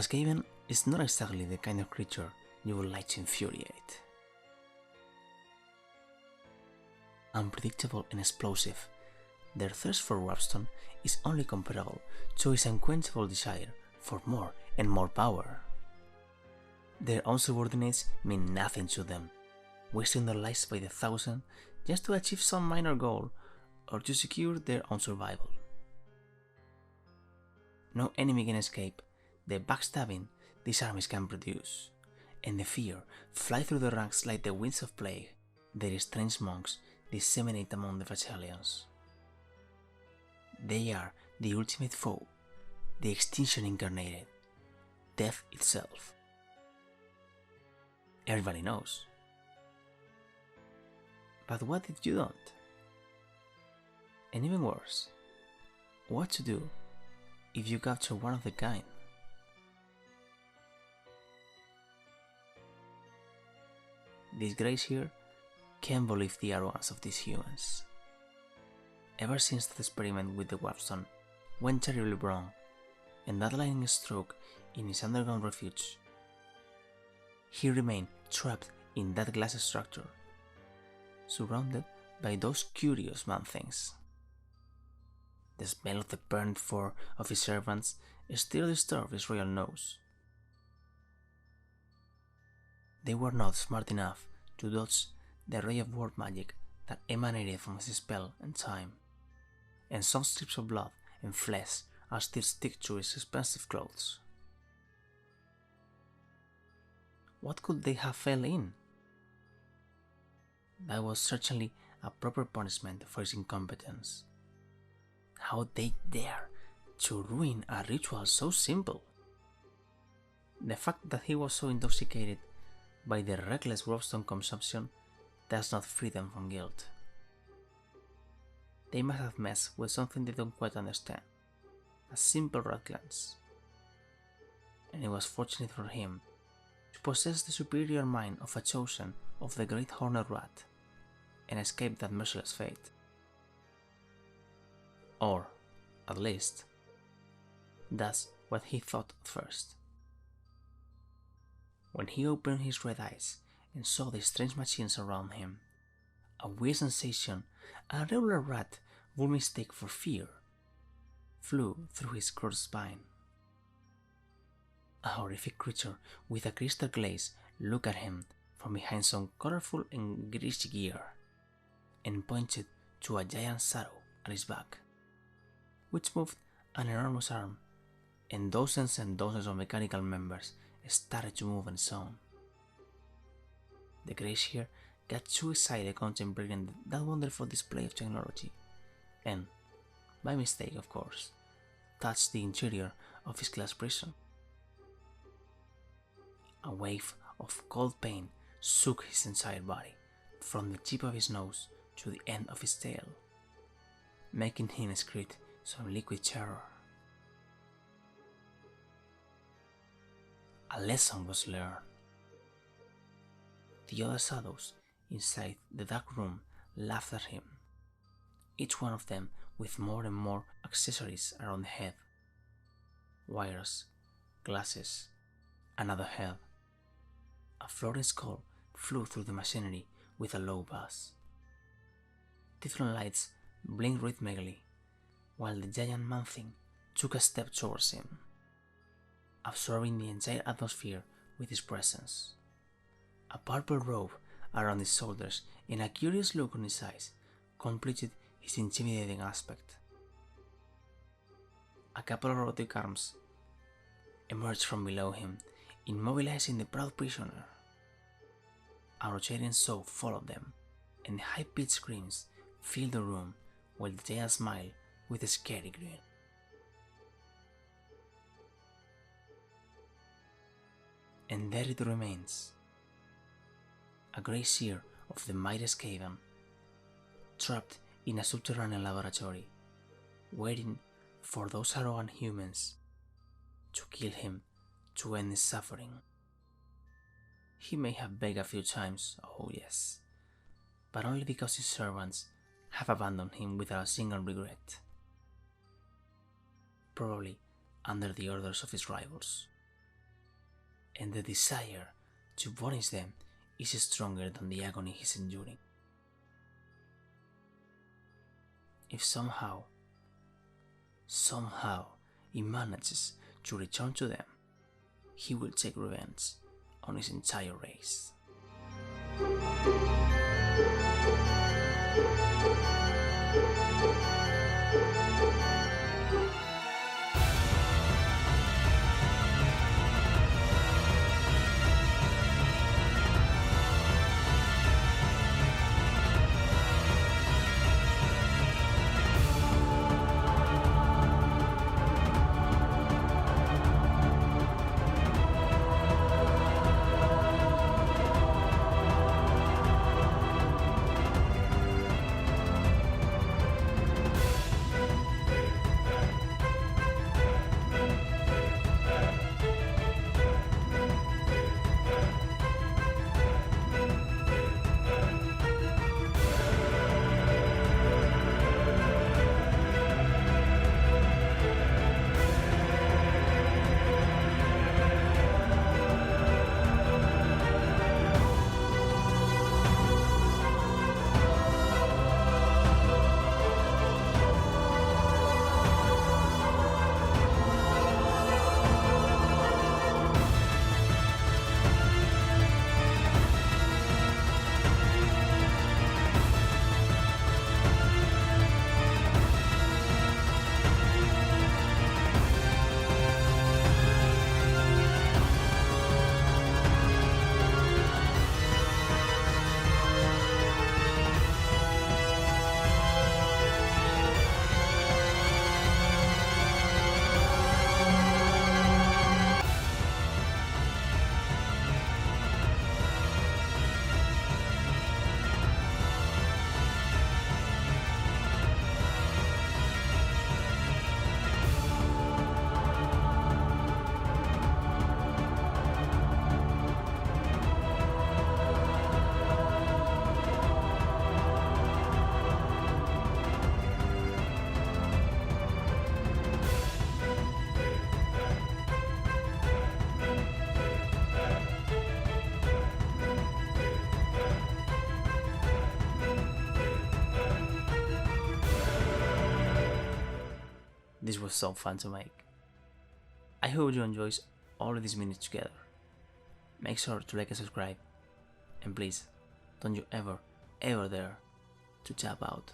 Skaven is not exactly the kind of creature you would like to infuriate. Unpredictable and explosive, their thirst for Warpstone is only comparable to his unquenchable desire for more and more power. Their own subordinates mean nothing to them, wasting their lives by the thousand just to achieve some minor goal or to secure their own survival. No enemy can escape the backstabbing these armies can produce, and the fear fly through the ranks like the winds of plague their strange monks disseminate among the Vachalians. They are the ultimate foe, the extinction incarnated, death itself. Everybody knows. But what if you don't? And even worse, what to do if you capture one of the kind? These greys here can't believe the arrogance of these humans. Ever since that experiment with the Warpstone went terribly wrong, and that lightning stroke in his underground refuge, he remained trapped in that glass structure, surrounded by those curious man-things. The smell of the burnt fur of his servants still disturbed his royal nose. They were not smart enough to dodge the ray of warp magic that emanated from his spell and time, and some strips of blood and flesh are still stick to his expensive clothes. What could they have fell in? That was certainly a proper punishment for his incompetence. How they dare to ruin a ritual so simple? The fact that he was so intoxicated by the reckless Warpstone consumption does not free them from guilt. They must have messed with something they don't quite understand, a simple rat glance. And it was fortunate for him to possess the superior mind of a chosen of the great horned rat and escape that merciless fate. Or, at least, that's what he thought at first. When he opened his red eyes and saw the strange machines around him, a weird sensation a regular rat would mistake for fear flew through his crude spine. A horrific creature with a crystal glaze looked at him from behind some colorful and greasy gear and pointed to a giant shadow at his back, which moved an enormous arm, and dozens of mechanical members started to move on its own. The Greys here got too excited contemplating that wonderful display of technology, and, by mistake of course, touched the interior of his glass prison. A wave of cold pain shook his entire body, from the tip of his nose to the end of his tail, making him excrete some liquid terror. A lesson was learned. The other shadows inside the dark room laughed at him, each one of them with more and more accessories around the head. Wires, glasses, another head. A floating skull flew through the machinery with a low buzz. Different lights blinked rhythmically, while the giant man-thing took a step towards him, absorbing the entire atmosphere with his presence. A purple robe around his shoulders and a curious look on his eyes completed his intimidating aspect. A couple of robotic arms emerged from below him, immobilizing the proud prisoner. A rotating saw followed them, and high-pitched screams filled the room while the giant smiled with a scary grin. And there it remains, a grey seer of the mighty Skaven, trapped in a subterranean laboratory, waiting for those arrogant humans to kill him to end his suffering. He may have begged a few times, oh yes, but only because his servants have abandoned him without a single regret. Probably under the orders of his rivals. and the desire to punish them is stronger than the agony he's enduring. If somehow he manages to return to them, he will take revenge on his entire race. This was so fun to make. I hope you enjoyed all of these minutes together. Make sure to like and subscribe, and please don't you ever dare to tap out.